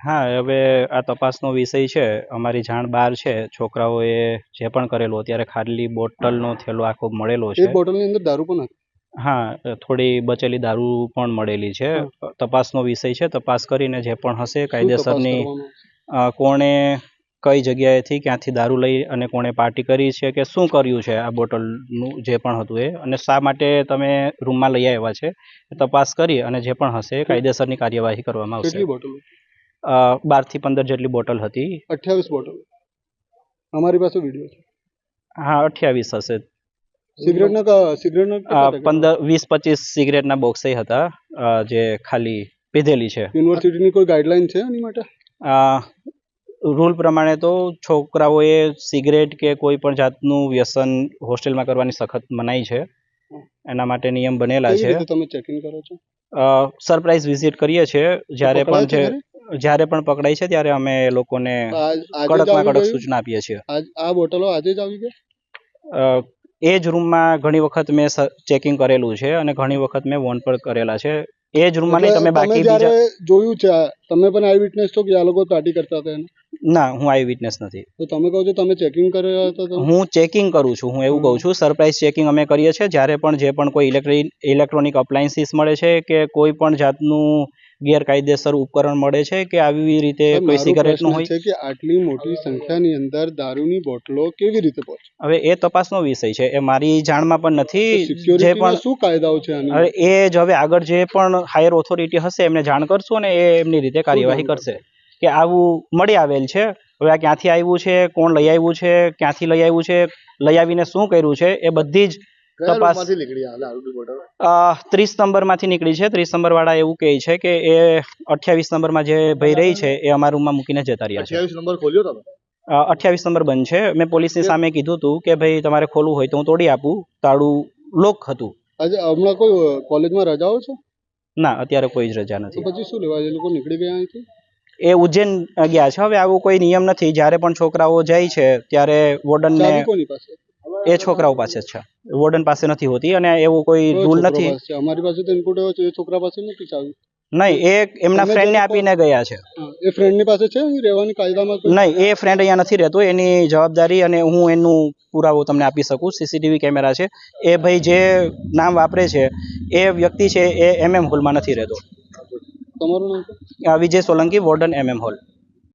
હા, હવે આ તપાસનો વિષય છે. અમારી જાણ બહાર છે. છોકરાઓએ જે પણ કરેલું અત્યારે ખાલી બોટલનો થેલો આખો મળેલો છે. એક બોટલની અંદર દારૂ પણ હતી. હા, થોડી બચેલી દારૂ પણ મળેલી છે. તપાસનો વિષય છે. તપાસ કરીને જે પણ હશે કાયદેસરની કોણે કઈ જગ્યાએથી ક્યાંથી દારૂ લઈ અને કોણે પાર્ટી કરી છે કે શું કર્યું છે આ બોટલનું જે પણ હતું એ, અને શા માટે તમે રૂમમાં લઈ આવ્યા છે, તપાસ કરી અને જે પણ હશે કાયદેસરની કાર્યવાહી કરવામાં આવશે. કેટલી બોટલો? 12 થી 15 જેટલી બોટલ હતી. 28 બોટલ અમારી પાસે વિડીયો છે. હા, 28 હશે. સિગરેટના 20-25 સિગરેટના બોક્સ હતા જે ખાલી પીધેલી છે. યુનિવર્સિટીની કોઈ ગાઈડલાઈન છે આની માટે? રૂલ પ્રમાણે તો છોકરાઓએ સિગરેટ કે કોઈ પણ જાતનું વ્યસન હોસ્ટેલમાં કરવાની સખત મનાઈ છે. એના માટે નિયમ બનેલા છે. તમે ચેકિંગ કરો છો? સરપ્રાઈઝ વિઝિટ કરીએ છીએ. જ્યારે પણ પકડાય છે ત્યારે અમે લોકોને કડકમાં કડક સૂચના આપીએ છીએ. આ બોટલો આજે જ આવી ગઈ? એ જ રૂમમાં ઘણી વખત મેં ચેકિંગ કરેલું છે અને ઘણી વખત મેં વોર્ન પણ કરેલા છે. એ જ રૂમમાં નહીં, તમે બાકી બીજા જોયું છે? તમે પણ આઈ વિટનેસ છો કે આ લોકો પાર્ટી કરતા હતા? ના, હું આઈ વિટનેસ નથી. તો તમે કહો છો તમે ચેકિંગ કર્યા હતા? હું ચેકિંગ કરું છું. હું એવું કહું છું, સરપ્રાઈઝ ચેકિંગ અમે કરીએ છીએ. જ્યારે પણ જે પણ કોઈ ઇલેક્ટ્રોનિક અપ્લાયન્સીસ મળે છે કે કોઈ પણ જાતનું ગેરકાયદેસર ઉપકરણ મળે છે કે આવી રીતે કોઈ સિગારેટનું હોય છે કે આટલી મોટી સંખ્યાની અંદર દારૂની બોટલો કેવી રીતે પહોંચે? હવે એ તપાસનો વિષય છે. એ મારી જાણમાં પણ નથી. જે પણ શું કાયદાઓ છે હવે એ જ હવે આગળ જે પણ હાયર ઓથોરિટી હશે એમને જાણ કરશું અને એ એમની રીતે કાર્યવાહી કરશે કે આવું મળી આવેલ છે. હવે આ ક્યાંથી આવ્યું છે, કોણ લઈ આવ્યું છે, ક્યાંથી લઈ આવ્યું છે, લઈ આવીને શું કર્યું છે, એ બધી જ તપાસ 30 નંબરમાંથી નીકળી છે. 30 નંબર વાળા એવું કહે છે કે એ 28 નંબરમાં જે ભાઈ રહી છે એ અમારા રૂમમાં મૂકીને જતા રહ્યા છે. 28 નંબર ખોલ્યો તમે? 28 નંબર બંધ છે. મેં પોલીસની સામે કીધું હતું કે ભાઈ તમારે ખોલવું હોય તો હું તોડી આપું. તાળું લોક હતું. આજે હમણાં કોઈ કોલેજમાં રજાઓ છે? ના, અત્યારે કોઈ જ રજા નથી. પછી શું લેવા એ લોકો નીકળી ગયા અહીંથી? એ ઉજ્જૈન ગયા છે. હવે આવો કોઈ નિયમ નથી. જ્યારે પણ છોકરાઓ જાય છે ત્યારે વોર્ડનને એ છોકરાઓ પાસે જ છે, વોર્ડન પાસે નથી હોતી અને એવો કોઈ રૂલ નથી. અમારી પાસે તો ઇનપુટ એવો છે એ છોકરા પાસે નથી ચાવી. નહીં, એ એમના ફ્રેન્ડને આપીને ગયા છે. એ ફ્રેન્ડની પાસે છે રહેવાની કાયદામાં? નહીં, એ ફ્રેન્ડ અહીંયા નથી રહેતો. એની જવાબદારી અને હું એનું પુરાવો તમને આપી શકું. સીસીટીવી કેમેરા છે. એ ભાઈ જે નામ વાપરે છે એ વ્યક્તિ છે એ MM હોલમાં નથી રહેતો. તમારું નામ? વિજય સોલંકી, વોર્ડન MM હોલ.